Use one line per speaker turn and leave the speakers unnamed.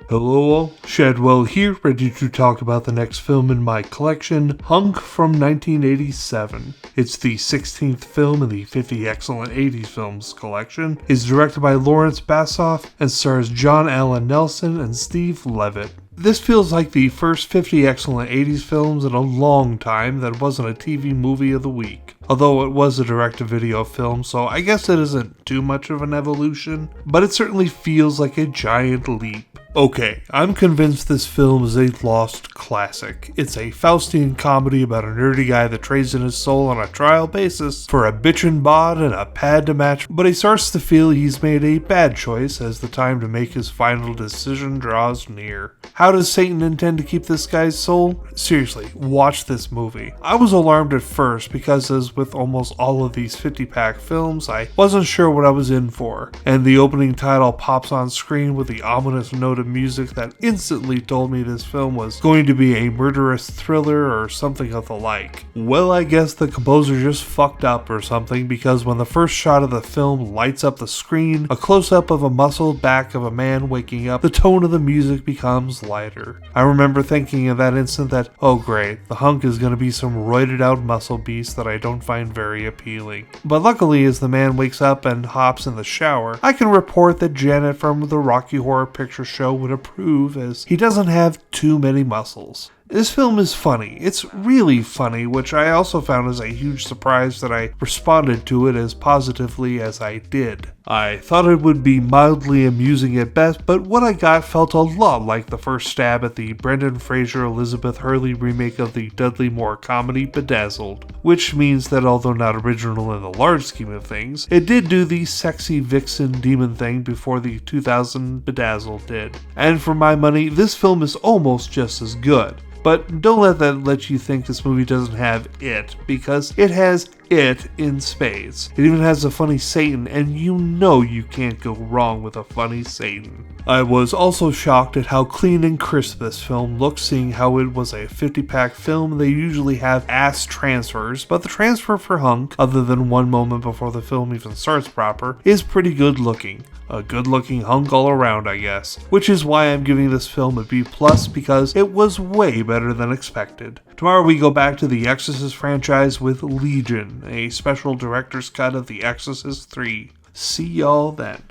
Hello all, Shadwell here, ready to talk about the next film in my collection, Hunk from 1987. It's the 16th film in the 50 Excellent 80s Films collection. It's directed by Lawrence Bassoff and stars John Allen Nelson and Steve Levitt. This feels like the first 50 Excellent 80s films in a long time that wasn't a TV movie of the week. Although it was a direct-to-video film, so I guess it isn't too much of an evolution, but it certainly feels like a giant leap. Okay, I'm convinced this film is a lost classic. It's a Faustian comedy about a nerdy guy that trades in his soul on a trial basis for a bitchin' bod and a pad to match, but he starts to feel he's made a bad choice as the time to make his final decision draws near. How does Satan intend to keep this guy's soul? Seriously, watch this movie. I was alarmed at first because, as with almost all of these 50-pack films, I wasn't sure what I was in for, and the opening title pops on screen with the ominous note of music that instantly told me this film was going to be a murderous thriller or something of the like. Well, I guess the composer just fucked up or something, because when the first shot of the film lights up the screen, a close-up of a muscled back of a man waking up, the tone of the music becomes lighter. I remember thinking in that instant that, oh great, the hunk is going to be some roided out muscle beast that I don't find very appealing. But luckily, as the man wakes up and hops in the shower, I can report that Janet from the Rocky Horror Picture Show would approve, as he doesn't have too many muscles. This film is funny. It's really funny, which I also found as a huge surprise that I responded to it as positively as I did. I thought it would be mildly amusing at best, but what I got felt a lot like the first stab at the Brendan Fraser Elizabeth Hurley remake of the Dudley Moore comedy Bedazzled, which means that although not original in the large scheme of things, it did do the sexy vixen demon thing before the 2000 Bedazzled did. And for my money, this film is almost just as good. But don't let that let you think this movie doesn't have it, because it has it in spades. It even has a funny Satan, and you know you can't go wrong with a funny Satan. I was also shocked at how clean and crisp this film looked, seeing how it was a 50-pack film. They usually have ass transfers, but the transfer for Hunk, other than one moment before the film even starts proper, is pretty good looking. A good-looking hunk all around, I guess. Which is why I'm giving this film a B+, because it was way better than expected. Tomorrow we go back to the Exorcist franchise with Legion, a special director's cut of The Exorcist 3. See y'all then.